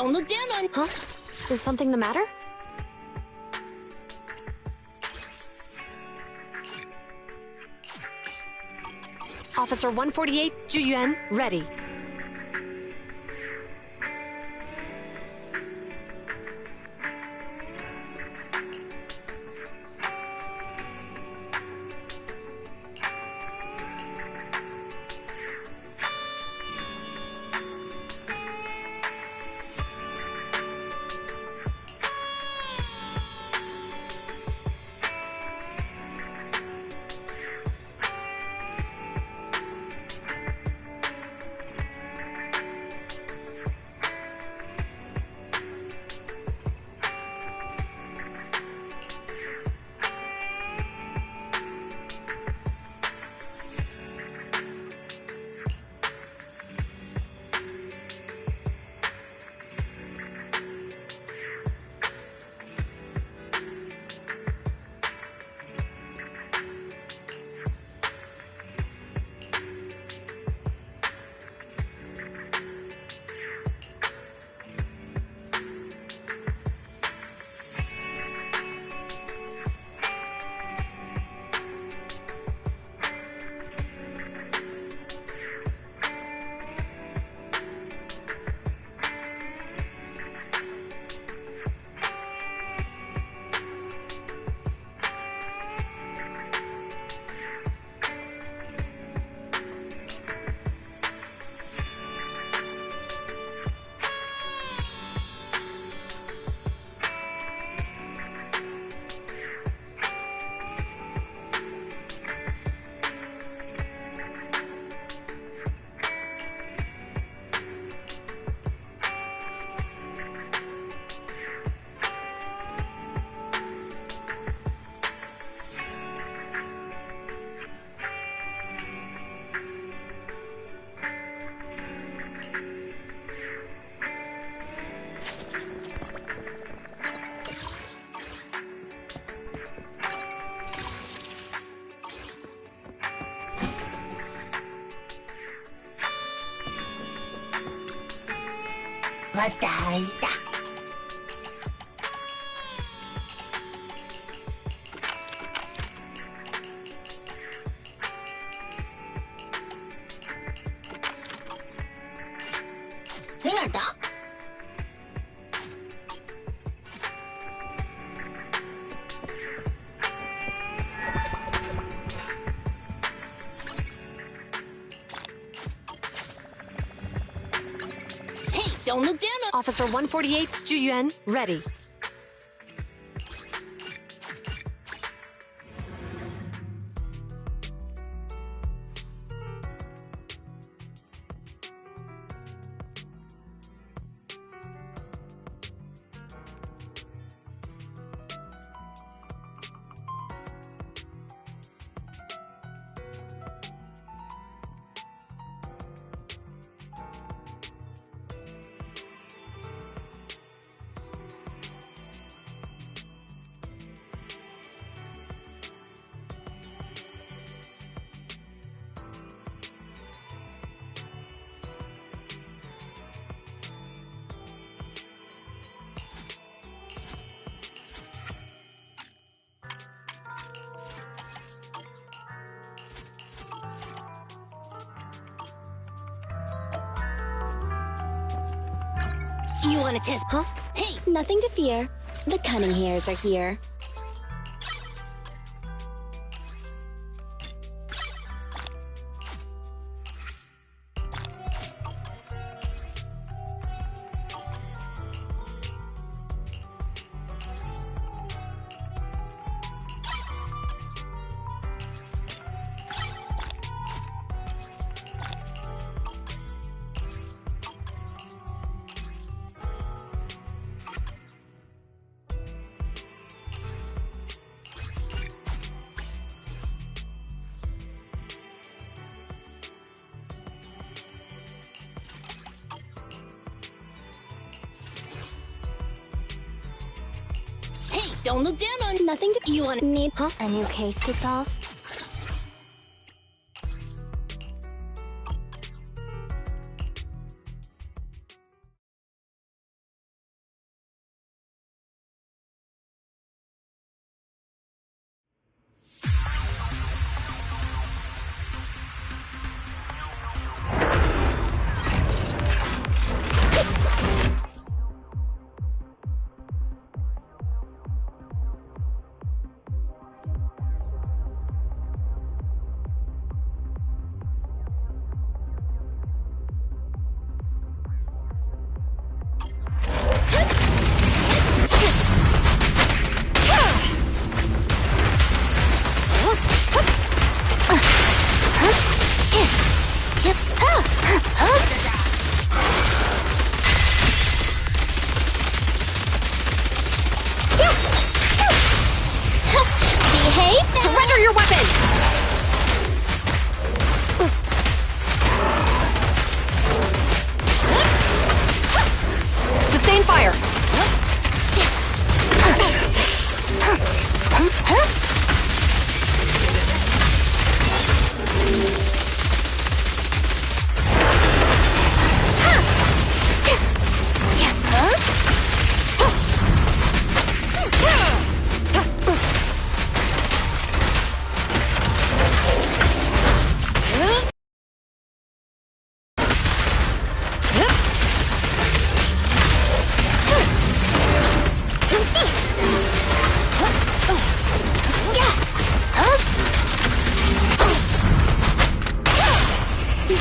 don't look down on... Huh? Is something the matter? Officer 148, Juyuan, ready. Don't look down on... Officer 148, Juyuan, ready. You want to test... Huh? Hey! Nothing to fear. The cunning hairs are here. Don't look down on... Nothing to... You want... Need... Huh? A new case to solve?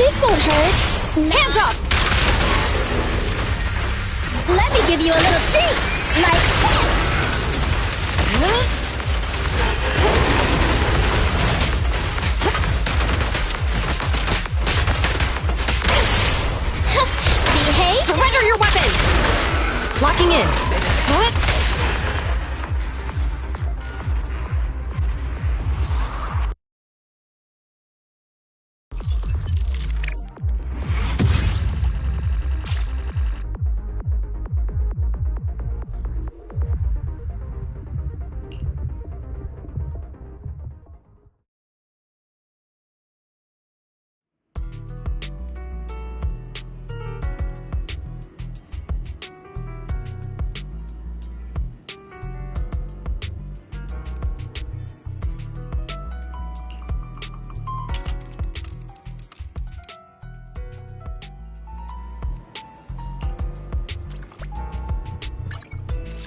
This won't hurt. Hands up! Let me give you a little treat! Like this! Behave! Surrender your weapon! Locking in. Slip.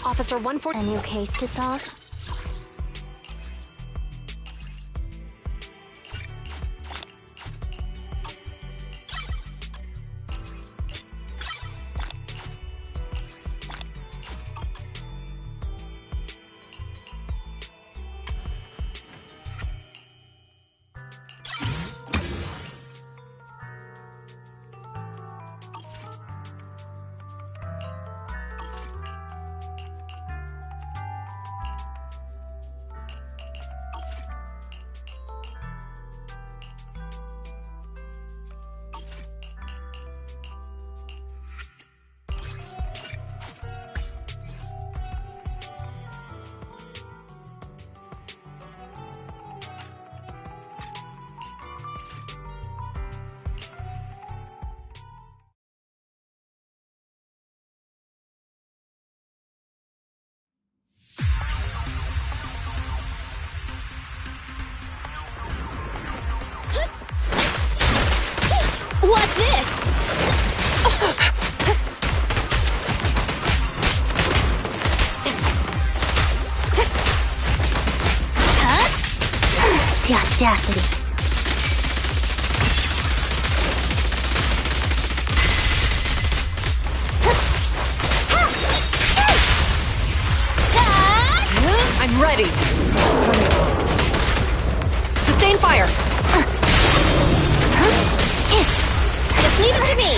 Officer 140. A new case to solve? What's this? Huh? The audacity. I'm ready. Sustain fire. Just leave it to me.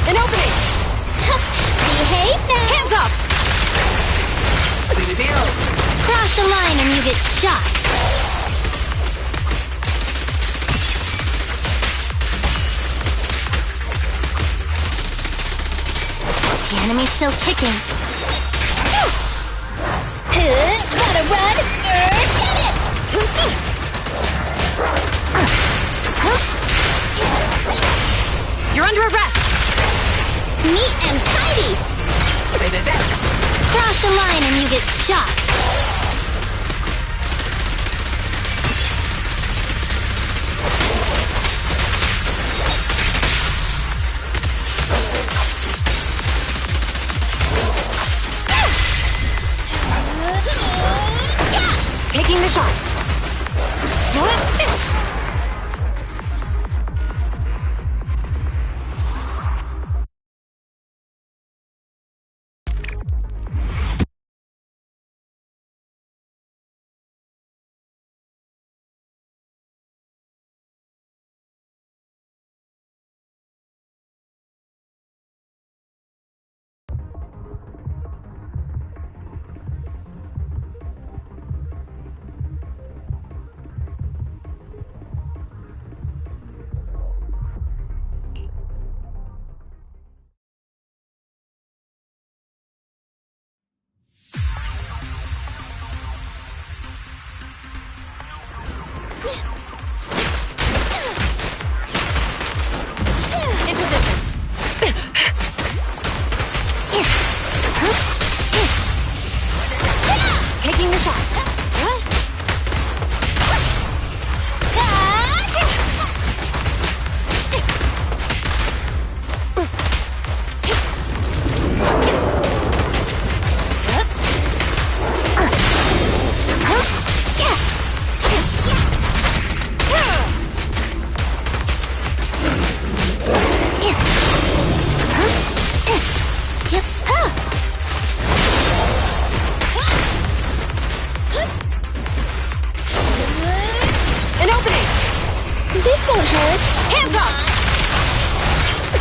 An opening. Behave now. Hands up. Cross the line and you get shot. The enemy's still kicking. Gotta run! Get it! You're under arrest. Neat and tidy! Cross the line and you get shot. Taking the shot.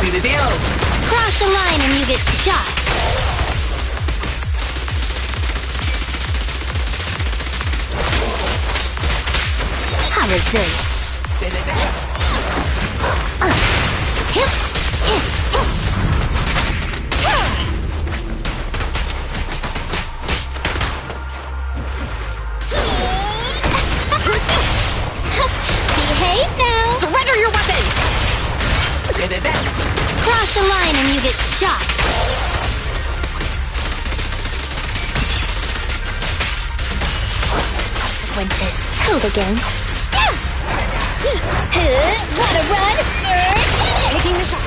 Cross the line and you get shot. How resilient. Behave now! Surrender your weapon! Cross the line and you get shot. Consequences. Hold again. Wanna run? Taking the shot.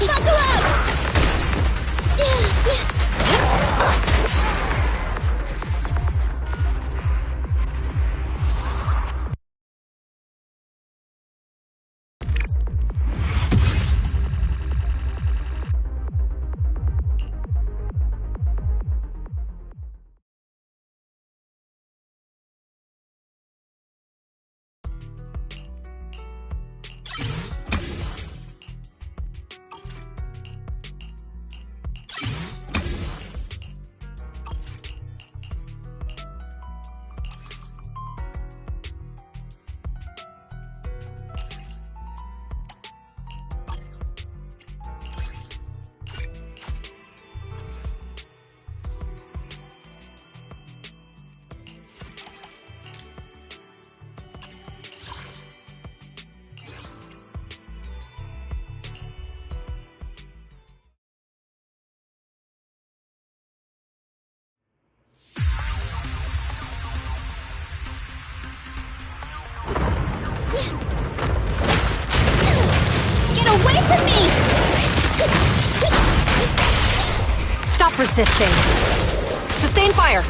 Buckle up! Get away from me! Stop resisting. Sustain fire.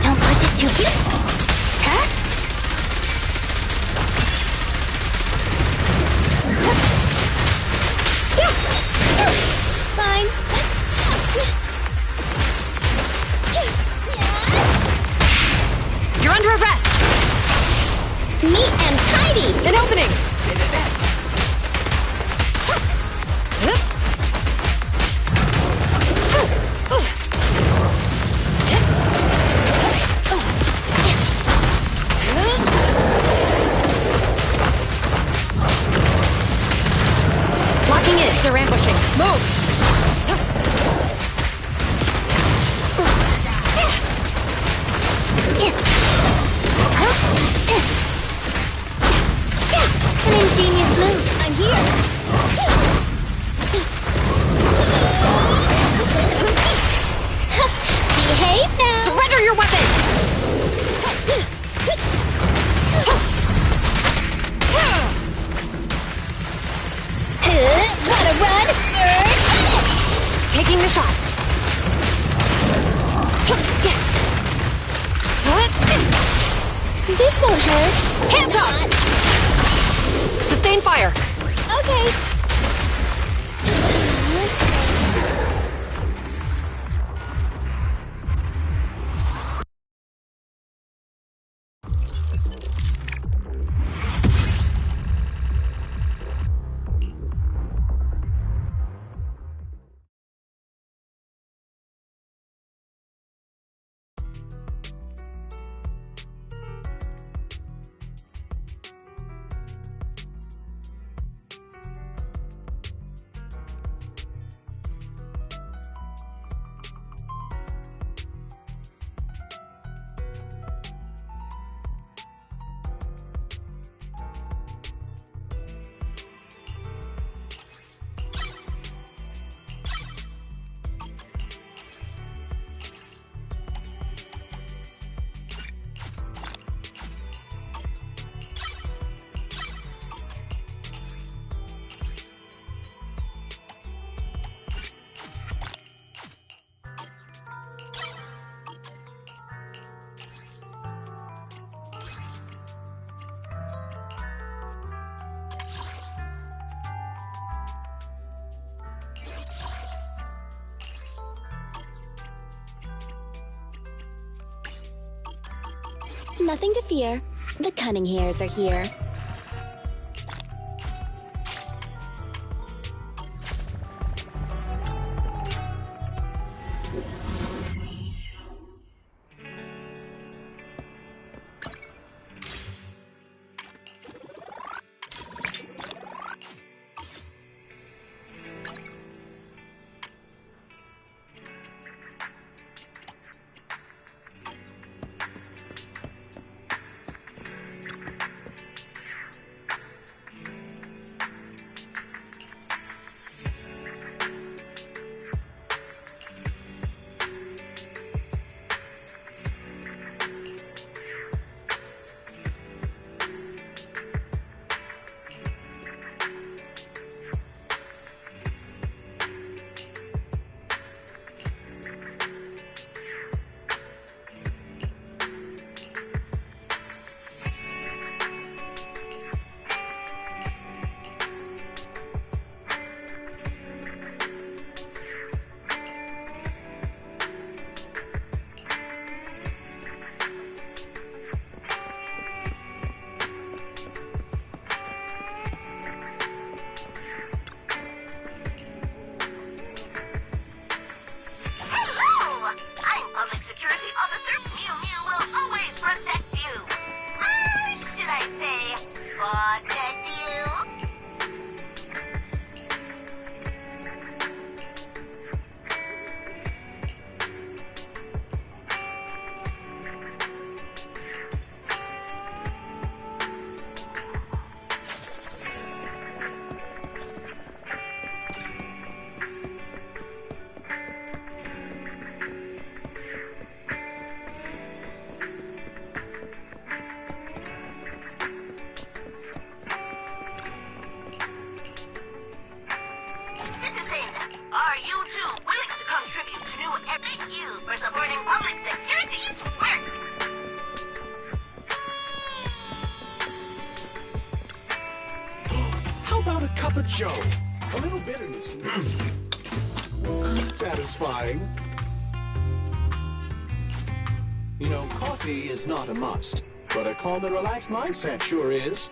Don't push it too deep. Huh? Fine. You're under arrest. Neat and tidy! An opening. Locking in. They're ambushing. Move. An ingenious move. I'm here! Behave now! Surrender your weapon. Wanna run? Taking the shot. This won't hurt. Hands up. Sustain fire. Okay. Nothing to fear. The cunning hairs are here. Are you two willing to contribute to new FAQ for supporting public security work? How about a cup of joe? A little bitterness. Satisfying. You know, coffee is not a must, but a calm and relaxed mindset sure is.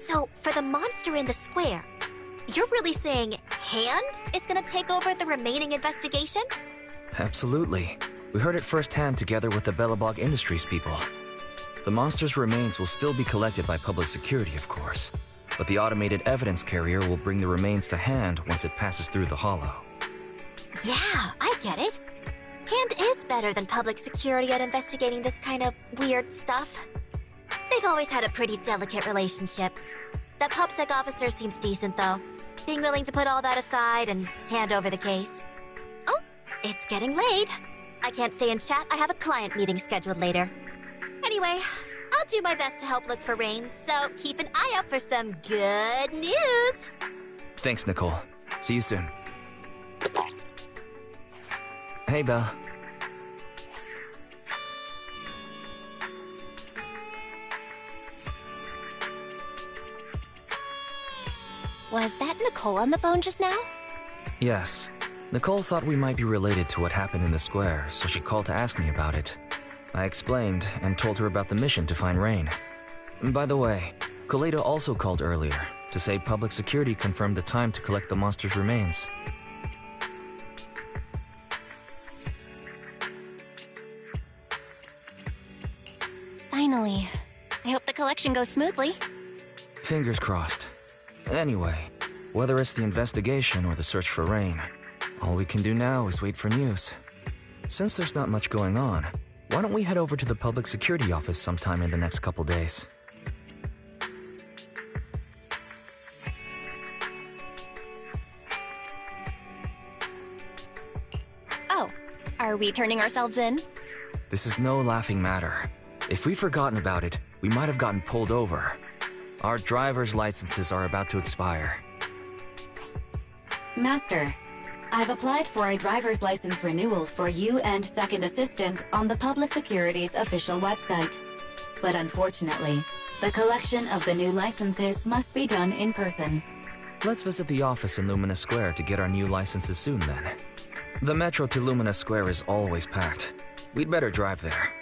So, for the monster in the square, you're really saying Hand is gonna take over the remaining investigation? Absolutely. We heard it firsthand together with the Bellabog Industries people. The monster's remains will still be collected by public security, of course, but the automated evidence carrier will bring the remains to Hand once it passes through the hollow. Yeah, I get it. Hand is better than public security at investigating this kind of weird stuff. They've always had a pretty delicate relationship. That PubSec officer seems decent, though, being willing to put all that aside and hand over the case. Oh, it's getting late. I can't stay and chat. I have a client meeting scheduled later. Anyway, I'll do my best to help look for Rain, so keep an eye out for some good news! Thanks, Nicole. See you soon. Hey, Belle. Was that Nicole on the phone just now? Yes. Nicole thought we might be related to what happened in the square, so she called to ask me about it. I explained and told her about the mission to find Rain. By the way, Kaleda also called earlier to say public security confirmed the time to collect the monster's remains. Finally. I hope the collection goes smoothly. Fingers crossed. Anyway, whether it's the investigation or the search for Rain, all we can do now is wait for news. Since there's not much going on, why don't we head over to the public security office sometime in the next couple days? Oh, are we turning ourselves in? This is no laughing matter. If we'd forgotten about it, we might have gotten pulled over. Our driver's licenses are about to expire. Master, I've applied for a driver's license renewal for you and Second Assistant on the Public Security's official website. But unfortunately, the collection of the new licenses must be done in person. Let's visit the office in Lumina Square to get our new licenses soon then. The metro to Lumina Square is always packed. We'd better drive there.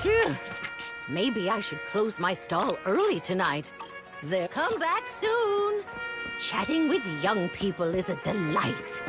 Phew. Maybe I should close my stall early tonight. They'll come back soon. Chatting with young people is a delight.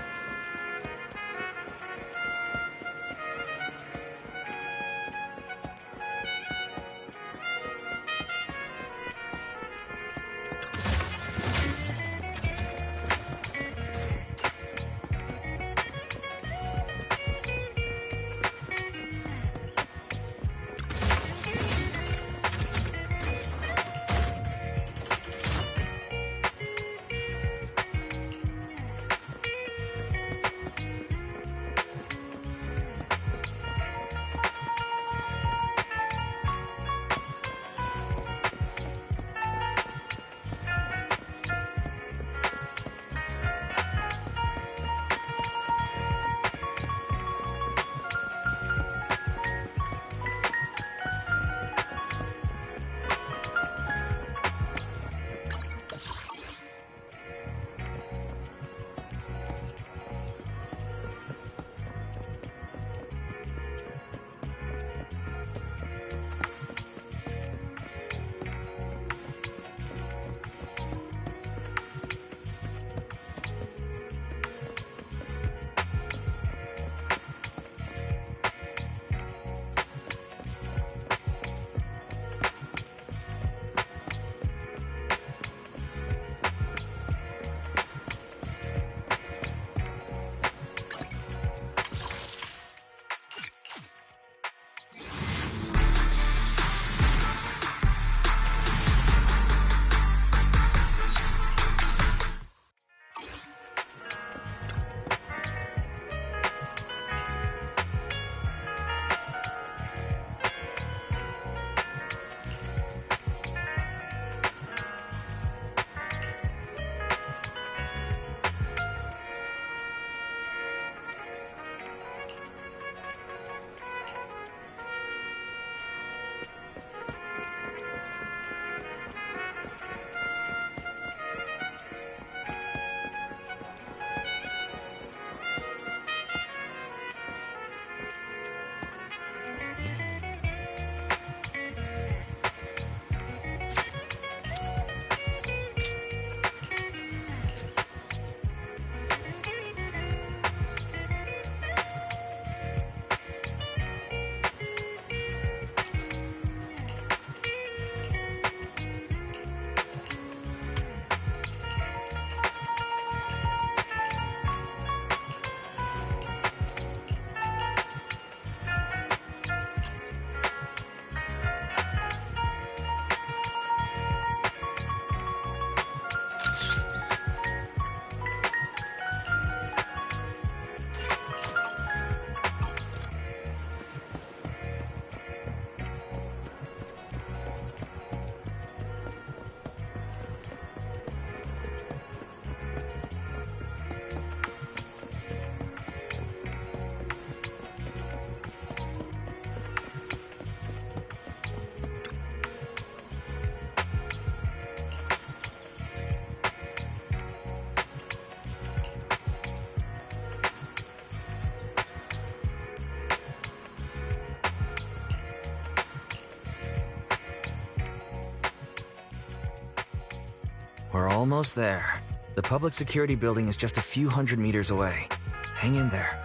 We're almost there. The public security building is just a few hundred meters away. Hang in there.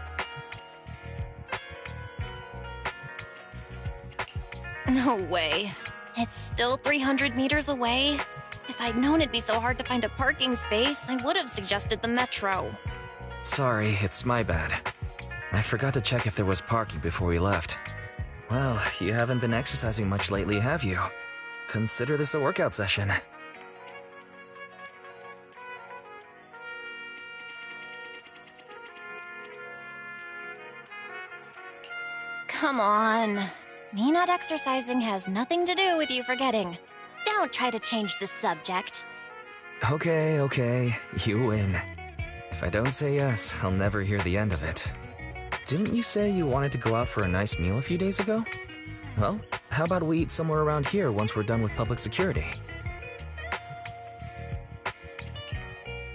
No way. It's still 300 meters away? If I'd known it'd be so hard to find a parking space, I would have suggested the metro. Sorry, it's my bad. I forgot to check if there was parking before we left. Well, you haven't been exercising much lately, have you? Consider this a workout session. Come on. Me not exercising has nothing to do with you forgetting. Don't try to change the subject. Okay, you win. If I don't say yes, I'll never hear the end of it. Didn't you say you wanted to go out for a nice meal a few days ago? Well, how about we eat somewhere around here once we're done with public security?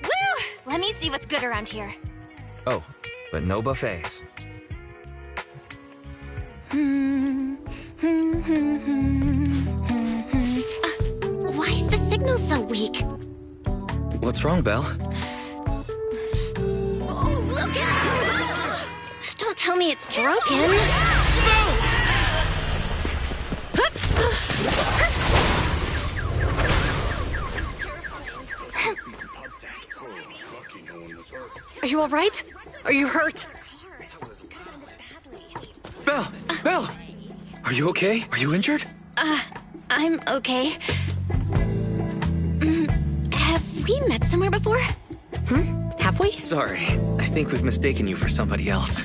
Woo! Let me see what's good around here. Oh, but no buffets. Why is the signal so weak? What's wrong, Belle? Don't tell me it's broken. Are you all right? Are you hurt? Belle! Belle! Are you okay? Are you injured? I'm okay. Have we met somewhere before? Have we? Sorry, I think we've mistaken you for somebody else.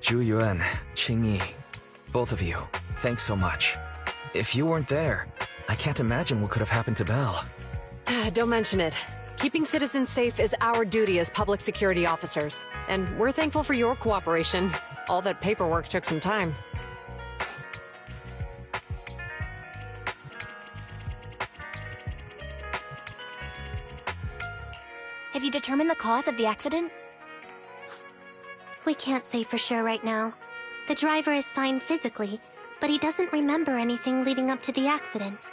Zhu Yuan, Qing Yi, both of you, thanks so much. If you weren't there, I can't imagine what could have happened to Belle. Don't mention it. Keeping citizens safe is our duty as public security officers, and we're thankful for your cooperation. All that paperwork took some time. Have you determined the cause of the accident? We can't say for sure right now. The driver is fine physically, but he doesn't remember anything leading up to the accident.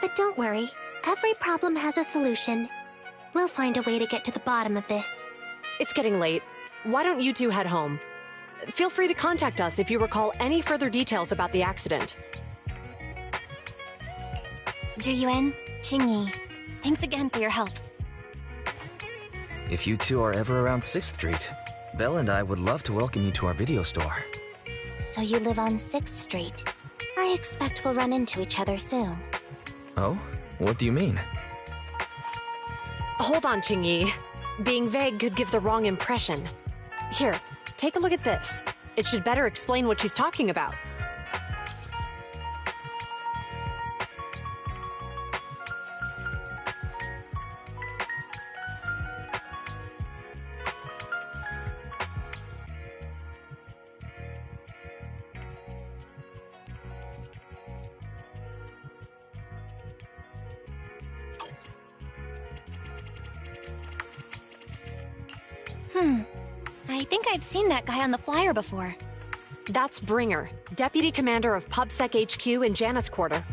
But don't worry, every problem has a solution. We'll find a way to get to the bottom of this. It's getting late. Why don't you two head home? Feel free to contact us if you recall any further details about the accident. Zhu Yuan, Qing Yi, thanks again for your help. If you two are ever around 6th Street, Belle and I would love to welcome you to our video store. So you live on 6th Street. I expect we'll run into each other soon. Oh? What do you mean? Hold on, Qing Yi. Being vague could give the wrong impression. Here, take a look at this. It should better explain what she's talking about. I think I've seen that guy on the flyer before. That's Bringer, Deputy Commander of PubSec HQ in Janus Quarter.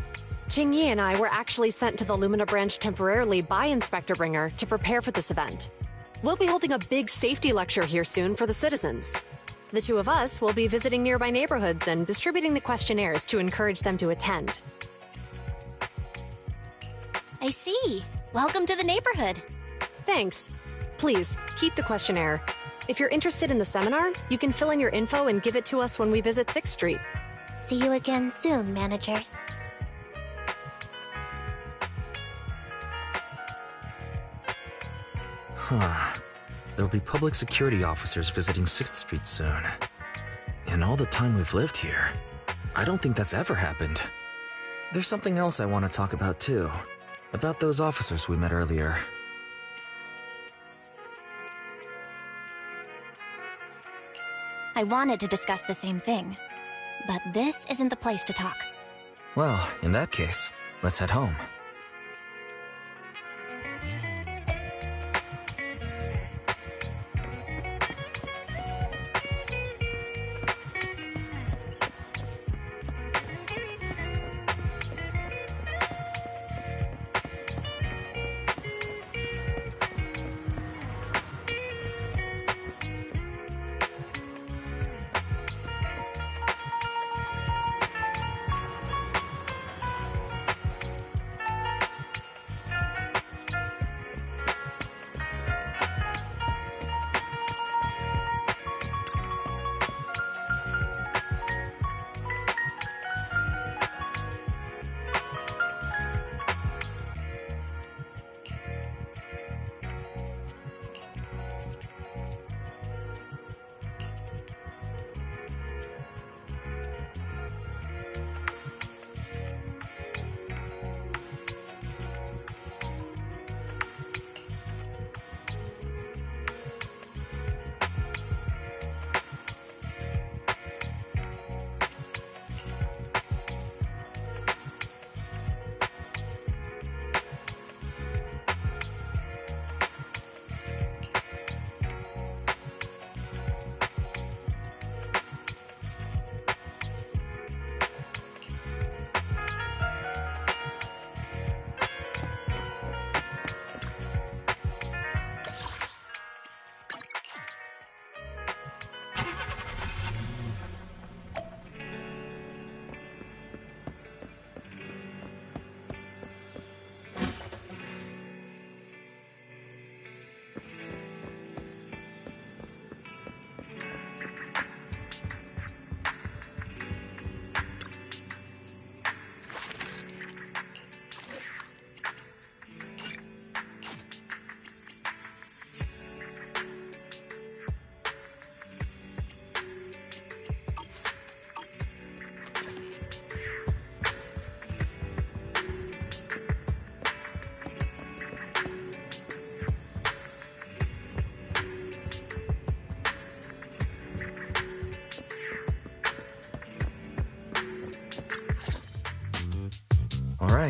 Qing Yi and I were actually sent to the Lumina branch temporarily by Inspector Bringer to prepare for this event. We'll be holding a big safety lecture here soon for the citizens. The two of us will be visiting nearby neighborhoods and distributing the questionnaires to encourage them to attend. I see. Welcome to the neighborhood. Thanks. Please, keep the questionnaire. If you're interested in the seminar, you can fill in your info and give it to us when we visit 6th Street. See you again soon, managers. There'll be public security officers visiting 6th Street soon. In all the time we've lived here, I don't think that's ever happened. There's something else I want to talk about too. About those officers we met earlier. I wanted to discuss the same thing, but this isn't the place to talk. Well, in that case, let's head home.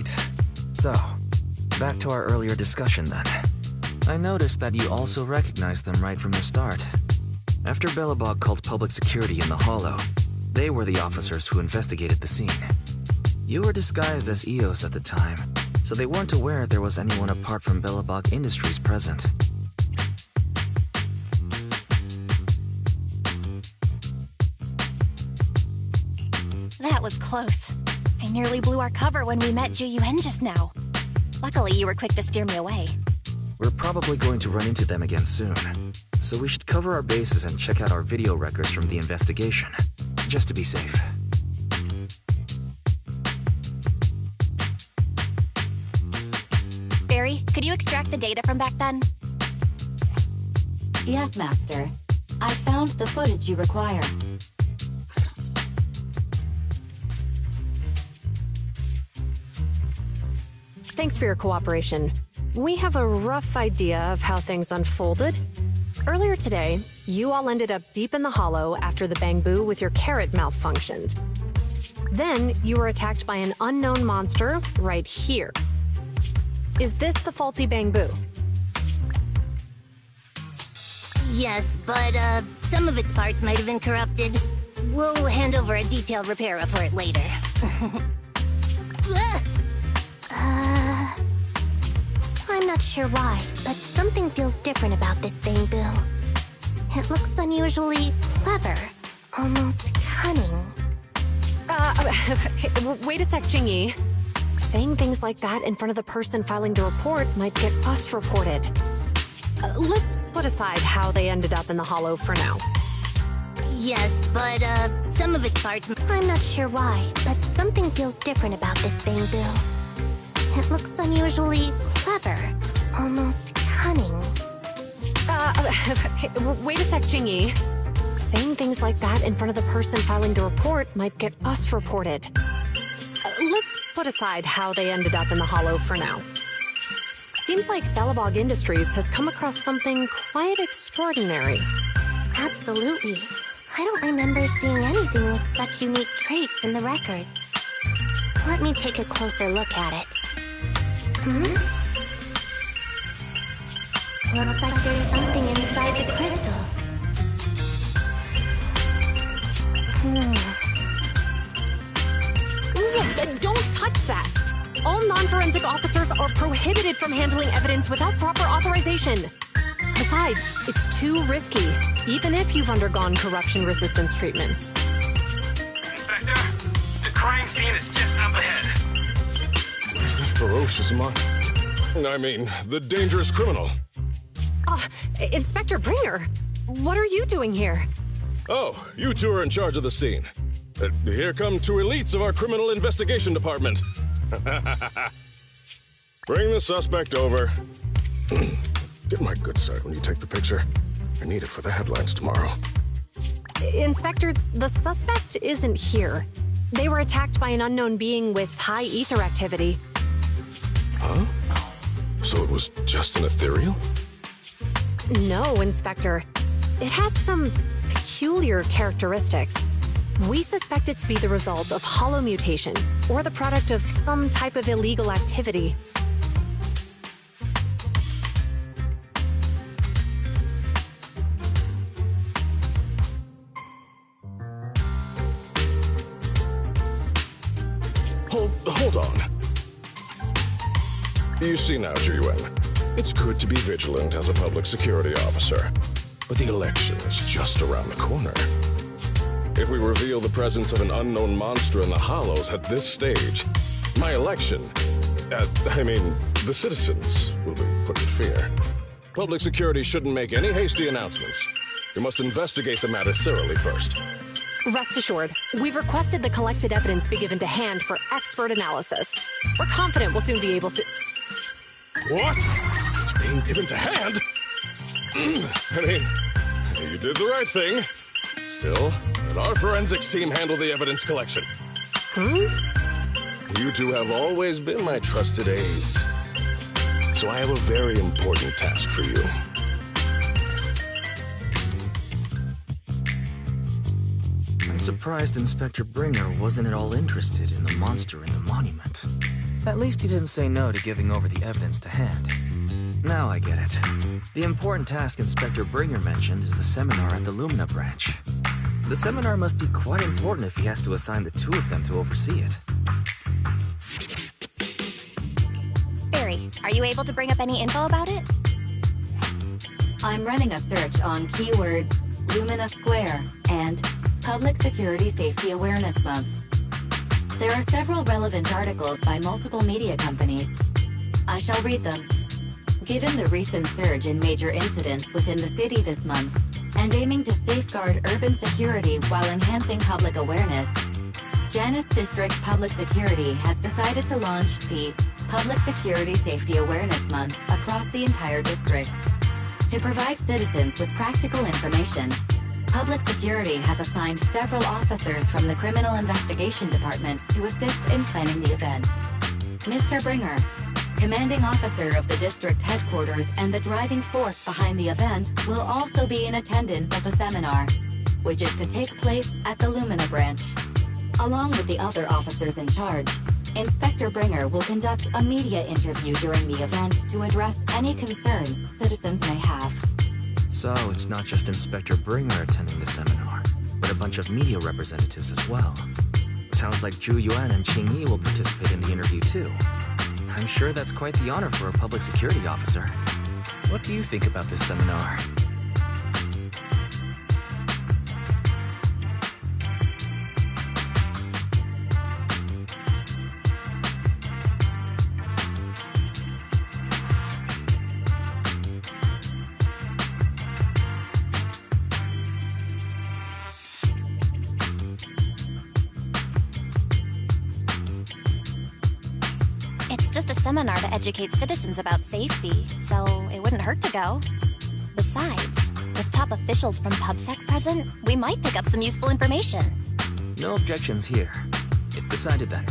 Right. So, back to our earlier discussion then. I noticed that you also recognized them right from the start. After Belobog called public security in the Hollow, they were the officers who investigated the scene. You were disguised as EOS at the time, so they weren't aware there was anyone apart from Belobog Industries present. That was close. I nearly blew our cover when we met Ju-Yuen just now. Luckily, you were quick to steer me away. We're probably going to run into them again soon, so we should cover our bases and check out our video records from the investigation, just to be safe. Barry, could you extract the data from back then? Yes, Master. I found the footage you require. Thanks for your cooperation. We have a rough idea of how things unfolded. Earlier today, you all ended up deep in the Hollow after the bamboo with your carrot malfunctioned. Then, you were attacked by an unknown monster right here. Is this the faulty bamboo? Yes, but, some of its parts might have been corrupted. We'll hand over a detailed repair report later. I'm not sure why, but something feels different about this bamboo. It looks unusually clever, almost cunning. Wait a sec, Jingyi. Saying things like that in front of the person filing the report might get us reported. Let's put aside how they ended up in the Hollow for now. Yes, but, some of its parts... I'm not sure why, but something feels different about this bamboo. It looks unusually clever, almost cunning. Wait a sec, Jingyi. Saying things like that in front of the person filing the report might get us reported. Let's put aside how they ended up in the Hollow for now. Seems like Belobog Industries has come across something quite extraordinary. Absolutely. I don't remember seeing anything with such unique traits in the records. Let me take a closer look at it. Looks like there's something inside the crystal. Don't touch that! All non-forensic officers are prohibited from handling evidence without proper authorization. Besides, it's too risky, even if you've undergone corruption resistance treatments. Inspector, the crime scene is just up ahead. Where's the ferocious the dangerous criminal? Inspector Bringer, what are you doing here? Oh, you two are in charge of the scene. Here come two elites of our criminal investigation department. Bring the suspect over. Get my good side when you take the picture. I need it for the headlines tomorrow. Inspector, the suspect isn't here. They were attacked by an unknown being with high ether activity. Huh? So it was just an ethereal? No, Inspector. It had some peculiar characteristics. We suspect it to be the result of hollow mutation, or the product of some type of illegal activity. Hold on. You see now, Ju-Yuen, it's good to be vigilant as a public security officer, but the election is just around the corner. If we reveal the presence of an unknown monster in the Hollows at this stage, my election, the citizens will be put in fear. Public security shouldn't make any hasty announcements. We must investigate the matter thoroughly first. Rest assured, we've requested the collected evidence be given to hand for expert analysis. We're confident we'll soon be able to... What? It's being given to hand? You did the right thing. Still, let our forensics team handle the evidence collection. You two have always been my trusted aides. So I have a very important task for you. I'm surprised Inspector Bringer wasn't at all interested in the monster in the monument. At least he didn't say no to giving over the evidence to Hand. Now I get it. The important task Inspector Bringer mentioned is the seminar at the Lumina branch. The seminar must be quite important if he has to assign the two of them to oversee it. Barry, are you able to bring up any info about it? I'm running a search on keywords Lumina Square and Public Security Safety Awareness Month. There are several relevant articles by multiple media companies. I shall read them. Given the recent surge in major incidents within the city this month, and aiming to safeguard urban security while enhancing public awareness, Janus District Public Security has decided to launch the Public Security Safety Awareness Month across the entire district. To provide citizens with practical information, Public Security has assigned several officers from the Criminal Investigation Department to assist in planning the event. Mr. Bringer, commanding officer of the district headquarters and the driving force behind the event, will also be in attendance at the seminar, which is to take place at the Lumina branch. Along with the other officers in charge, Inspector Bringer will conduct a media interview during the event to address any concerns citizens may have. So it's not just Inspector Bringer attending the seminar, but a bunch of media representatives as well. Sounds like Zhu Yuan and Qing Yi will participate in the interview too. I'm sure that's quite the honor for a public security officer. What do you think about this seminar? It's just a seminar to educate citizens about safety, so it wouldn't hurt to go. Besides, with top officials from PubSec present, we might pick up some useful information. No objections here. It's decided then.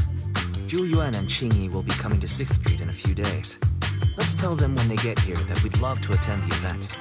Zhu Yuan and Qing Yi will be coming to 6th Street in a few days. Let's tell them when they get here that we'd love to attend the event.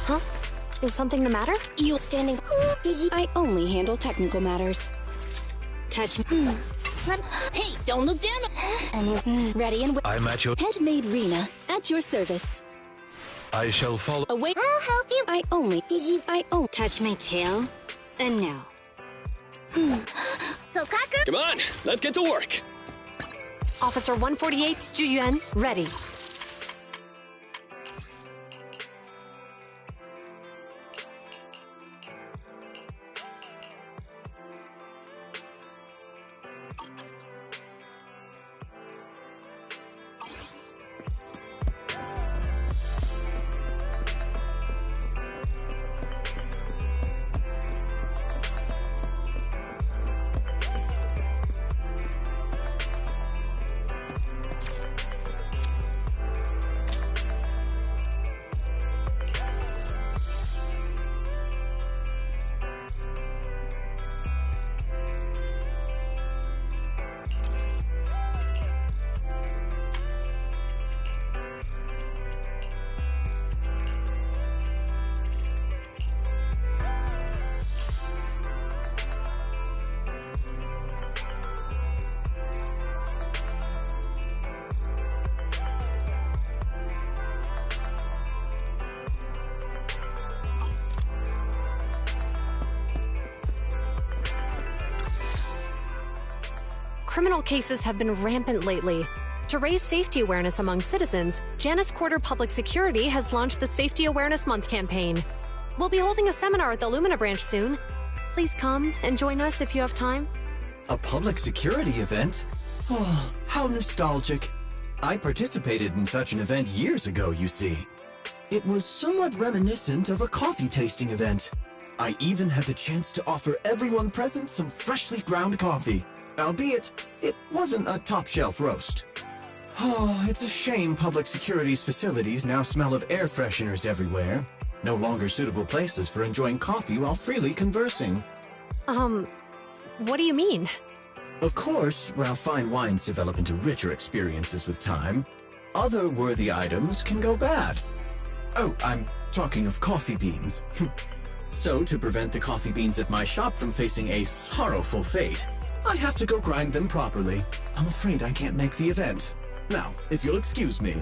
Huh? Is something the matter? You standing... Did you... I only handle technical matters. Touch me. Hey, don't look down! Ready and... I'm at your... Headmaid Rena, at your service. I shall follow... Away. I'll help you. I only... Did you... Touch my tail. And now. So, Cocker... Come on, let's get to work. Officer 148, Juyuan, ready. Criminal cases have been rampant lately. To raise safety awareness among citizens, Janus Quarter Public Security has launched the Safety Awareness Month campaign. We'll be holding a seminar at the Lumina branch soon. Please come and join us if you have time. A public security event? Oh, how nostalgic. I participated in such an event years ago, you see. It was somewhat reminiscent of a coffee tasting event. I even had the chance to offer everyone present some freshly ground coffee. Albeit, it wasn't a top-shelf roast. Oh, it's a shame public security's facilities now smell of air fresheners everywhere. No longer suitable places for enjoying coffee while freely conversing. What do you mean? Of course, while fine wines develop into richer experiences with time, other worthy items can go bad. Oh, I'm talking of coffee beans. So, to prevent the coffee beans at my shop from facing a sorrowful fate, I have to go grind them properly. I'm afraid I can't make the event. Now, if you'll excuse me.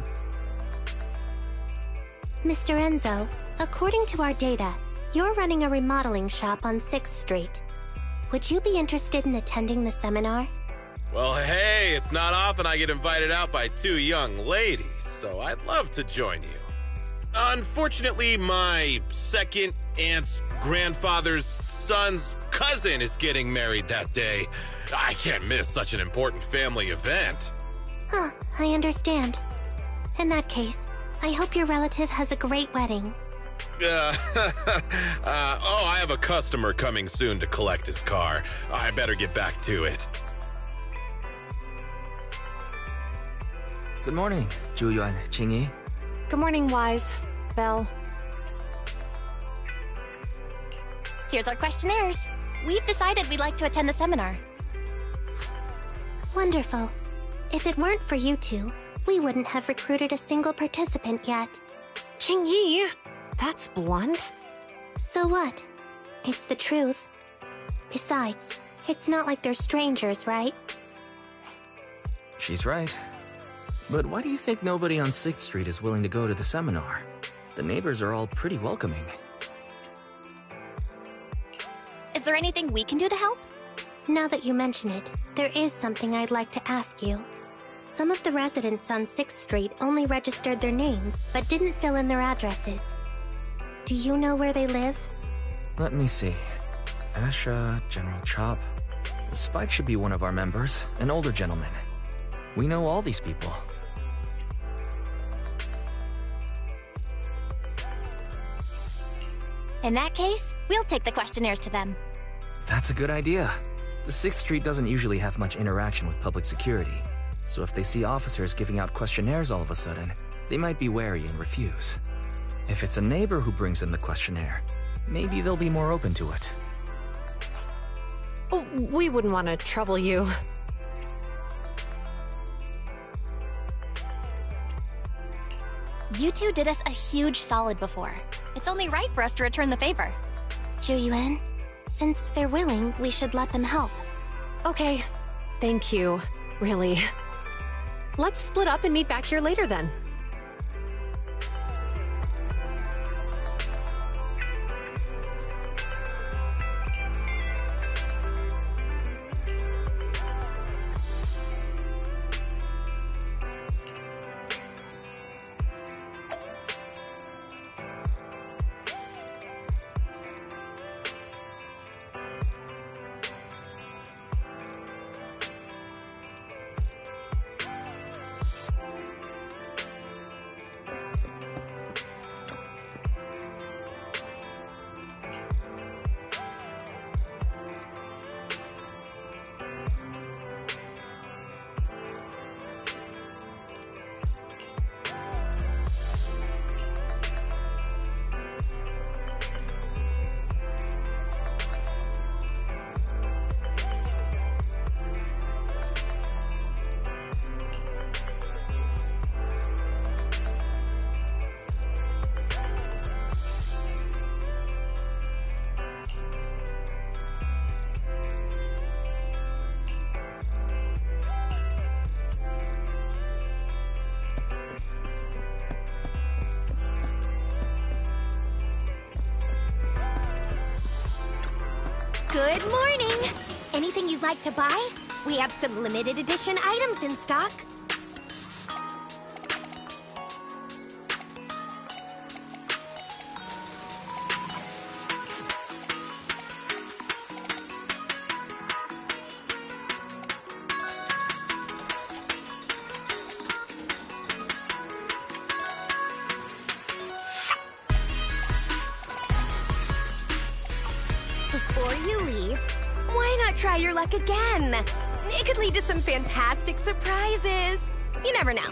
Mr. Enzo, according to our data, you're running a remodeling shop on 6th Street. Would you be interested in attending the seminar? Well, hey, it's not often I get invited out by two young ladies, so I'd love to join you. Unfortunately, my second aunt's grandfather's son's cousin is getting married that day. I can't miss such an important family event. Huh, I understand. In that case, I hope your relative has a great wedding. I have a customer coming soon to collect his car. I better get back to it. Good morning, Juyuan, Qingyi. Good morning, Wise. Belle. Here's our questionnaires. We've decided we'd like to attend the seminar. Wonderful. If it weren't for you two, we wouldn't have recruited a single participant yet. Qingyi, that's blunt. So what? It's the truth. Besides, it's not like they're strangers, right? She's right. But why do you think nobody on 6th Street is willing to go to the seminar? The neighbors are all pretty welcoming. Is there anything we can do to help? Now that you mention it, there is something I'd like to ask you. Some of the residents on 6th Street only registered their names, but didn't fill in their addresses. Do you know where they live? Let me see. Asha, General Chop. Spike should be one of our members, an older gentleman. We know all these people. In that case, we'll take the questionnaires to them. That's a good idea. The 6th Street doesn't usually have much interaction with public security, so if they see officers giving out questionnaires all of a sudden, they might be wary and refuse. If it's a neighbor who brings them the questionnaire, maybe they'll be more open to it. Oh, we wouldn't want to trouble you. You two did us a huge solid before. It's only right for us to return the favor. Zhu Yuan, since they're willing, we should let them help. Okay. Thank you. Really. Let's split up and meet back here later then. Good morning! Anything you'd like to buy? We have some limited edition items in stock. Before you leave, why not try your luck again? It could lead to some fantastic surprises. You never know.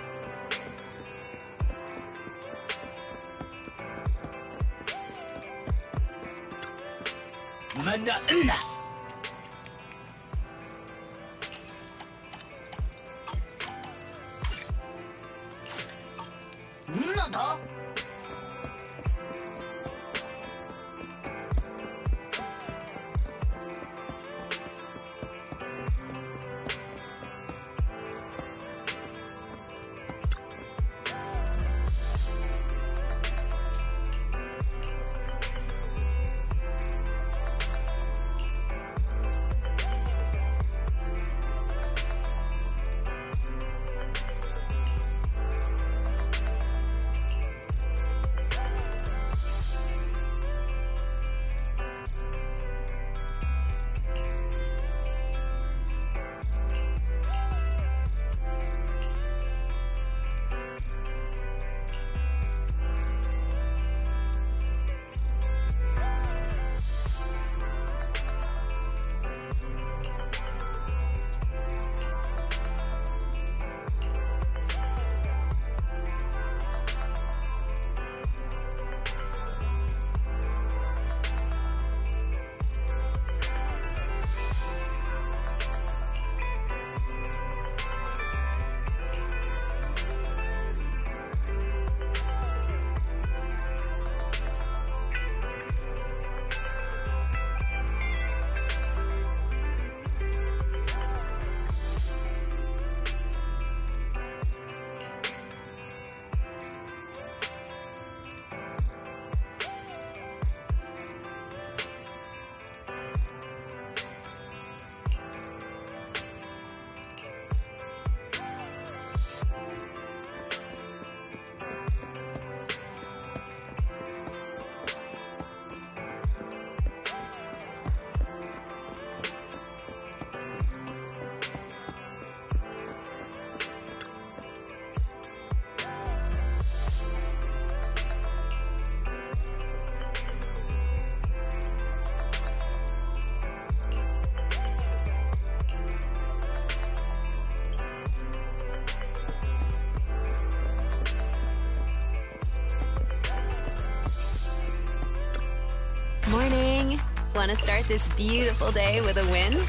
Morning. Want to start this beautiful day with a win?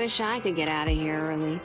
Wish I could get out of here early.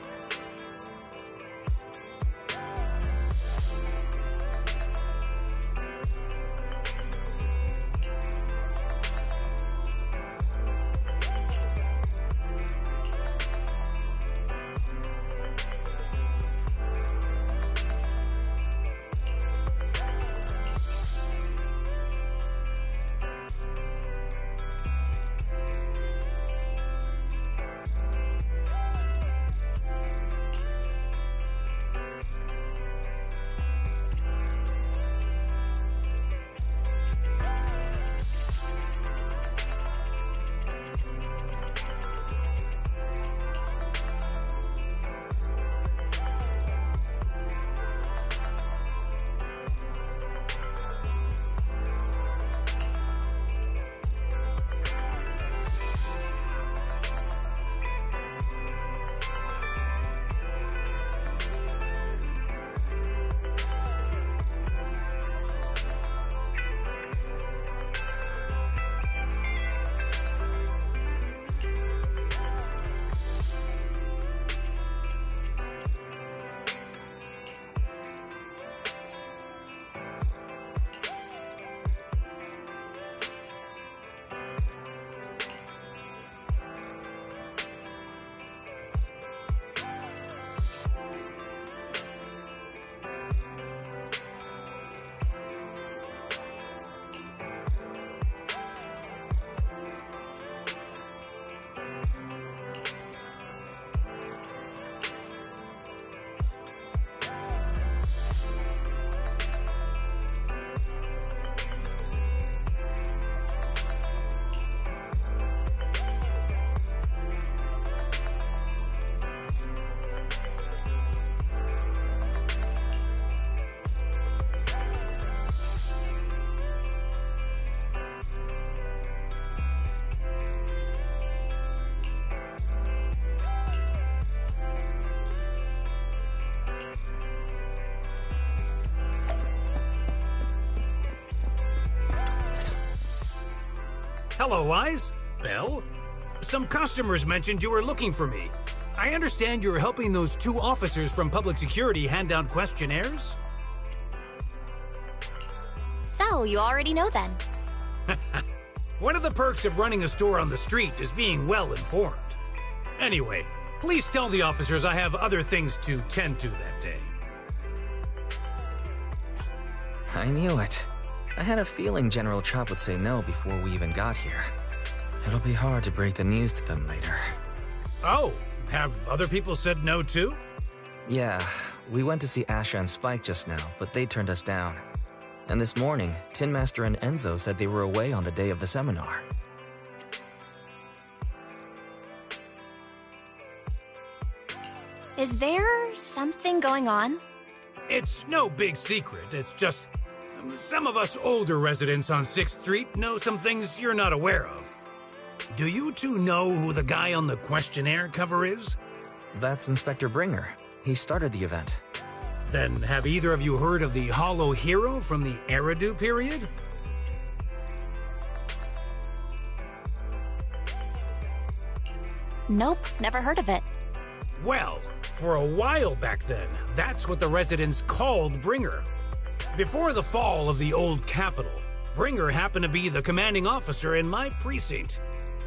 Hello, Wise. Belle? Some customers mentioned you were looking for me. I understand you're helping those 2 officers from public security hand out questionnaires? So, you already know then. One of the perks of running a store on the street is being well informed. Anyway, please tell the officers I have other things to tend to that day. I knew it. I had a feeling General Chop would say no before we even got here. It'll be hard to break the news to them later. Oh, have other people said no too? Yeah, we went to see Asha and Spike just now, but they turned us down. And this morning, Tin Master and Enzo said they were away on the day of the seminar. Is there something going on? It's no big secret. It's just some of us older residents on 6th Street know some things you're not aware of. Do you 2 know who the guy on the questionnaire cover is? That's Inspector Bringer. He started the event. Then have either of you heard of the Hollow Hero from the Eridu period? Nope, never heard of it. Well, for a while back then, that's what the residents called Bringer. Before the fall of the old capital, Bringer happened to be the commanding officer in my precinct.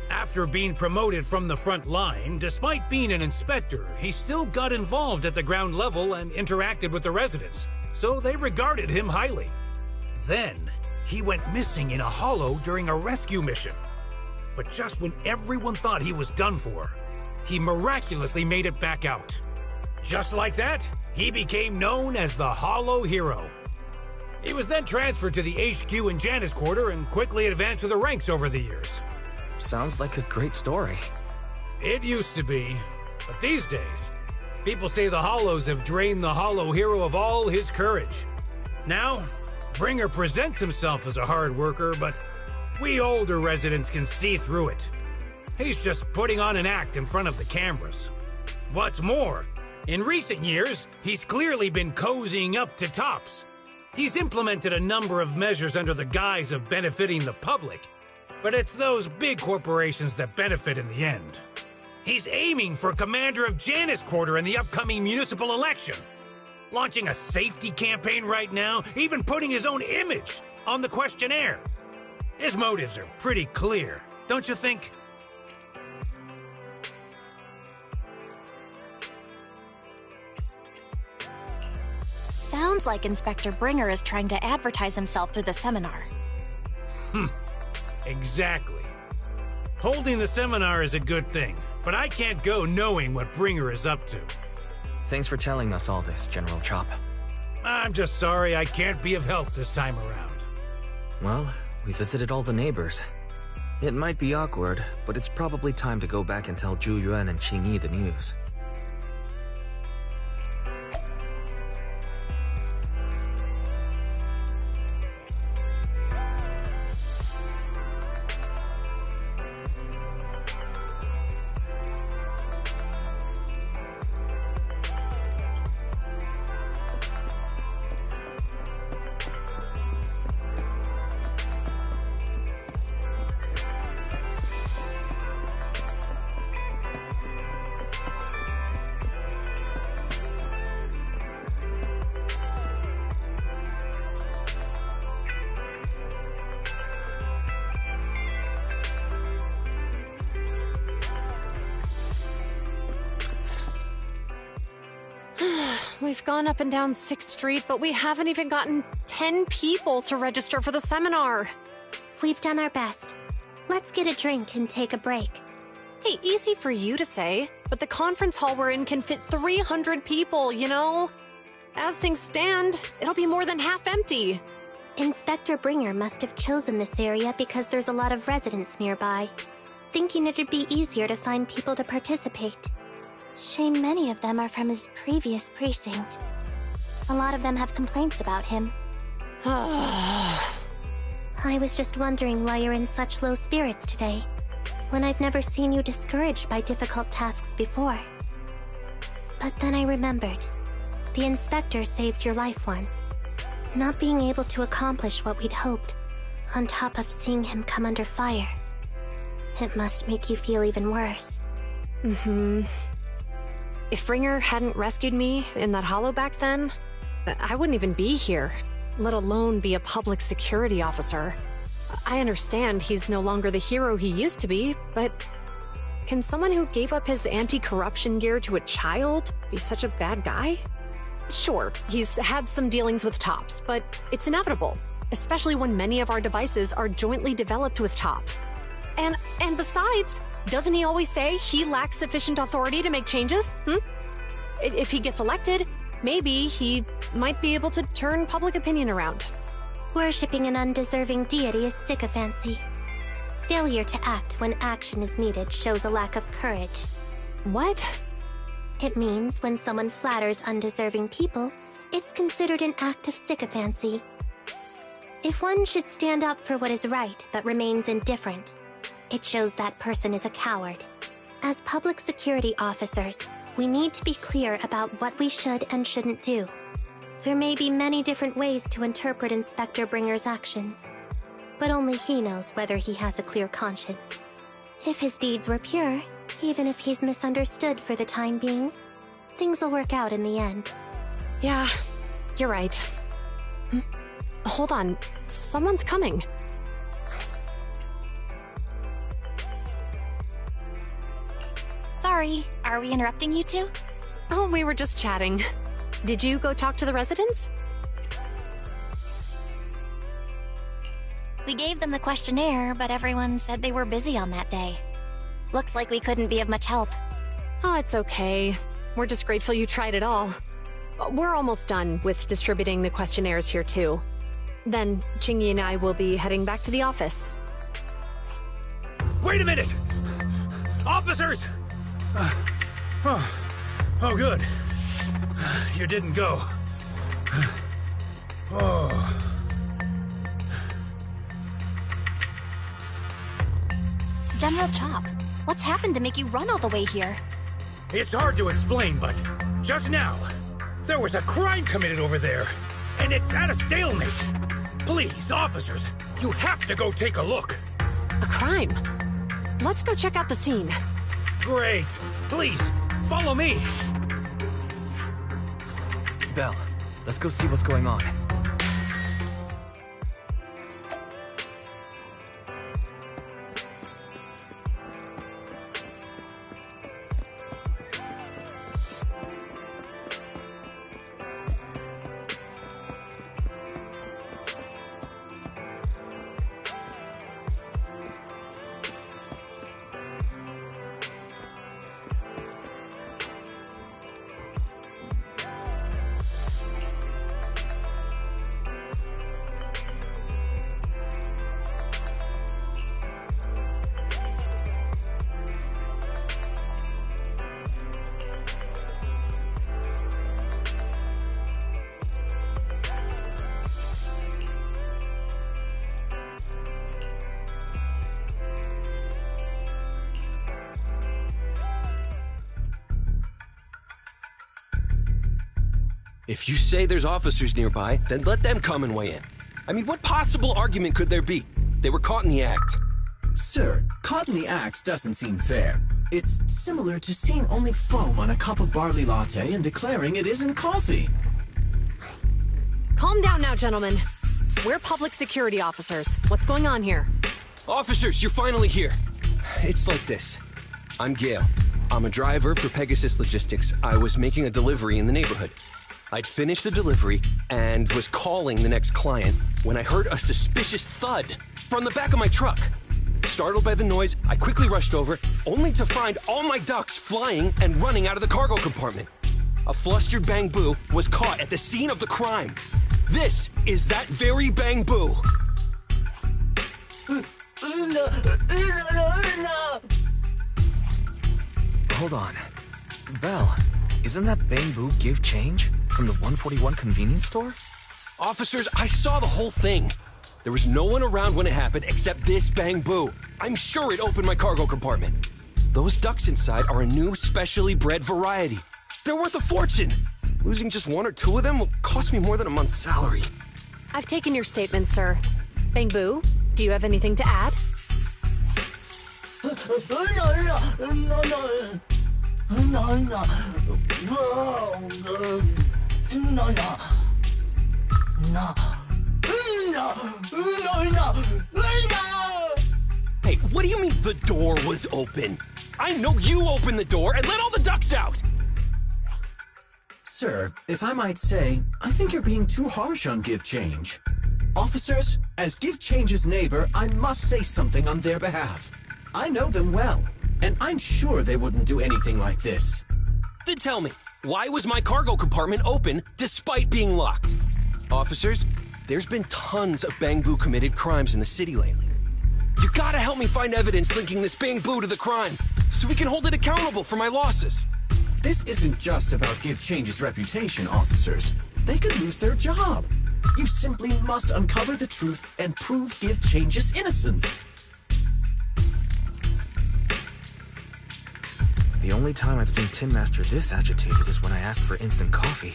After being promoted from the front line, despite being an inspector, he still got involved at the ground level and interacted with the residents, so they regarded him highly. Then, he went missing in a hollow during a rescue mission. But just when everyone thought he was done for, he miraculously made it back out. Just like that, he became known as the Hollow Hero. He was then transferred to the HQ in Janus Quarter and quickly advanced to the ranks over the years. Sounds like a great story. It used to be, but these days, people say the Hollows have drained the Hollow Hero of all his courage. Now, Bringer presents himself as a hard worker, but we older residents can see through it. He's just putting on an act in front of the cameras. What's more, in recent years, he's clearly been cozying up to Tops. He's implemented a number of measures under the guise of benefiting the public, but it's those big corporations that benefit in the end. He's aiming for commander of Janus Quarter in the upcoming municipal election. Launching a safety campaign right now, even putting his own image on the questionnaire. His motives are pretty clear, don't you think? Sounds like Inspector Bringer is trying to advertise himself through the seminar. Exactly. Holding the seminar is a good thing, but I can't go knowing what Bringer is up to. Thanks for telling us all this, General Chop. I'm just sorry I can't be of help this time around. Well, we visited all the neighbors. It might be awkward, but it's probably time to go back and tell Zhu Yuan and Qing Yi the news. We've gone up and down 6th Street, but we haven't even gotten 10 people to register for the seminar. We've done our best. Let's get a drink and take a break. Hey, easy for you to say, but the conference hall we're in can fit 300 people, you know? As things stand, it'll be more than half empty. Inspector Bringer must have chosen this area because there's a lot of residents nearby, thinking it'd be easier to find people to participate. Shame many of them are from his previous precinct. A lot of them have complaints about him. I was just wondering why you're in such low spirits today, when I've never seen you discouraged by difficult tasks before. But then I remembered. The inspector saved your life once. Not being able to accomplish what we'd hoped, on top of seeing him come under fire. It must make you feel even worse. If Bringer hadn't rescued me in that hollow back then, I wouldn't even be here, let alone be a public security officer. I understand he's no longer the hero he used to be, but can someone who gave up his anti-corruption gear to a child be such a bad guy? Sure, he's had some dealings with Tops, but it's inevitable, especially when many of our devices are jointly developed with Tops. And besides, doesn't he always say he lacks sufficient authority to make changes? If he gets elected, maybe he might be able to turn public opinion around. Worshipping an undeserving deity is sycophancy. Failure to act when action is needed shows a lack of courage. What? It means when someone flatters undeserving people, it's considered an act of sycophancy. If one should stand up for what is right but remains indifferent, it shows that person is a coward. As public security officers, we need to be clear about what we should and shouldn't do. There may be many different ways to interpret Inspector Bringer's actions, but only he knows whether he has a clear conscience. If his deeds were pure, even if he's misunderstood for the time being, things will work out in the end. Yeah, you're right. Hold on, someone's coming. Sorry, are we interrupting you two? Oh, we were just chatting. Did you go talk to the residents? We gave them the questionnaire, but everyone said they were busy on that day. Looks like we couldn't be of much help. Oh, it's okay. We're just grateful you tried it all. We're almost done with distributing the questionnaires here, too. Then, Qingyi and I will be heading back to the office. Wait a minute! Officers! Oh, good. You didn't go. Oh. General Chop, what's happened to make you run all the way here? It's hard to explain, but just now, there was a crime committed over there, and it's at a stalemate. Please, officers, you have to go take a look. A crime? Let's go check out the scene. Great. Please, follow me. Belle, let's go see what's going on. If you say there's officers nearby, then let them come and weigh in. I mean, what possible argument could there be? They were caught in the act. Sir, caught in the act doesn't seem fair. It's similar to seeing only foam on a cup of barley latte and declaring it isn't coffee. Calm down now, gentlemen. We're public security officers. What's going on here? Officers, you're finally here. It's like this. I'm Gale. I'm a driver for Pegasus Logistics. I was making a delivery in the neighborhood. I'd finished the delivery and was calling the next client when I heard a suspicious thud from the back of my truck. Startled by the noise, I quickly rushed over, only to find all my ducks flying and running out of the cargo compartment. A flustered Bang Boo was caught at the scene of the crime. This is that very Bang Boo. Hold on. Belle, isn't that Bang Boo give change from the 141 convenience store? Officers, I saw the whole thing. There was no one around when it happened except this Bang Boo. I'm sure it opened my cargo compartment. Those ducks inside are a new specially bred variety. They're worth a fortune. Losing just one or two of them will cost me more than a month's salary. I've taken your statement, sir. Bang Boo, do you have anything to add? Hey, what do you mean the door was open? I know you opened the door and let all the ducks out! Sir, if I might say, I think you're being too harsh on Give Change. Officers, as Give Change's neighbor, I must say something on their behalf. I know them well, and I'm sure they wouldn't do anything like this. Then tell me, why was my cargo compartment open despite being locked? Officers, there's been tons of Bang Boo committed crimes in the city lately. You gotta help me find evidence linking this Bang Boo to the crime, so we can hold it accountable for my losses. This isn't just about Give Change's reputation, officers. They could lose their job. You simply must uncover the truth and prove Give Change's innocence. The only time I've seen Tin Master this agitated is when I asked for instant coffee.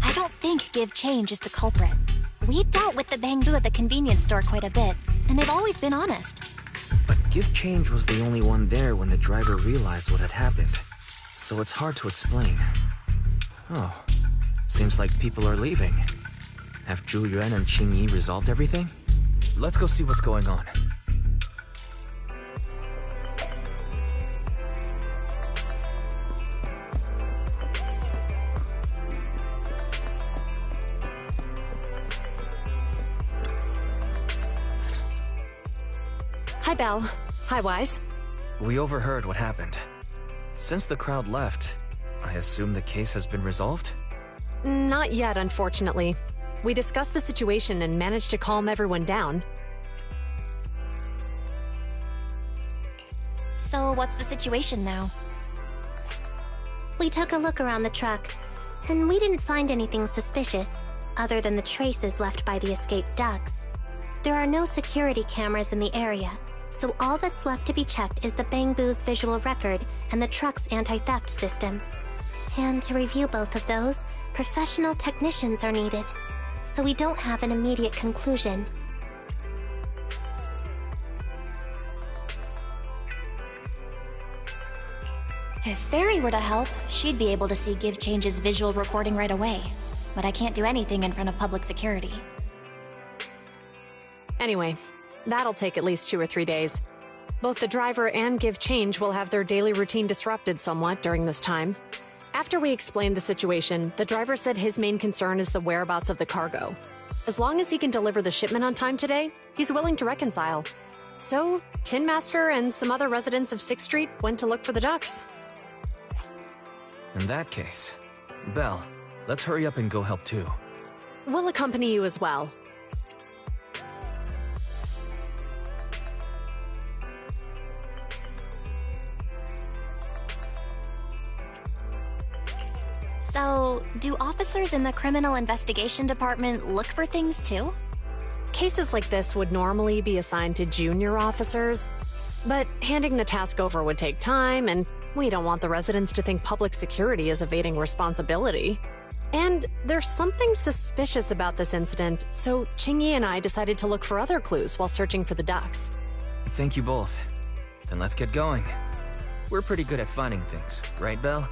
I don't think Give Change is the culprit. We've dealt with the Bang Boo at the convenience store quite a bit, and they've always been honest. But Give Change was the only one there when the driver realized what had happened. So it's hard to explain. Oh, seems like people are leaving. Have Zhu Yuan and Qing Yi resolved everything? Let's go see what's going on. Hi, Belle. Hi, Wise. We overheard what happened. Since the crowd left, I assume the case has been resolved? Not yet, unfortunately. We discussed the situation and managed to calm everyone down. So what's the situation now? We took a look around the truck, and we didn't find anything suspicious, other than the traces left by the escaped ducks. There are no security cameras in the area, so all that's left to be checked is the Bang Boo's visual record and the truck's anti-theft system. And to review both of those, Professional technicians are needed, so we don't have an immediate conclusion. If Fairy were to help, she'd be able to see Give Change's visual recording right away. But I can't do anything in front of public security. Anyway, that'll take at least 2 or 3 days. Both the driver and Give Change will have their daily routine disrupted somewhat during this time. After we explained the situation, the driver said his main concern is the whereabouts of the cargo. As long as he can deliver the shipment on time today, he's willing to reconcile. So, Tin Master and some other residents of 6th Street went to look for the ducks. In that case, Belle, let's hurry up and go help too. We'll accompany you as well. So, do officers in the Criminal Investigation Department look for things too? Cases like this would normally be assigned to junior officers, but handing the task over would take time, and we don't want the residents to think public security is evading responsibility. And there's something suspicious about this incident, so Qingyi and I decided to look for other clues while searching for the ducks. Thank you both. Then let's get going. We're pretty good at finding things, right, Belle?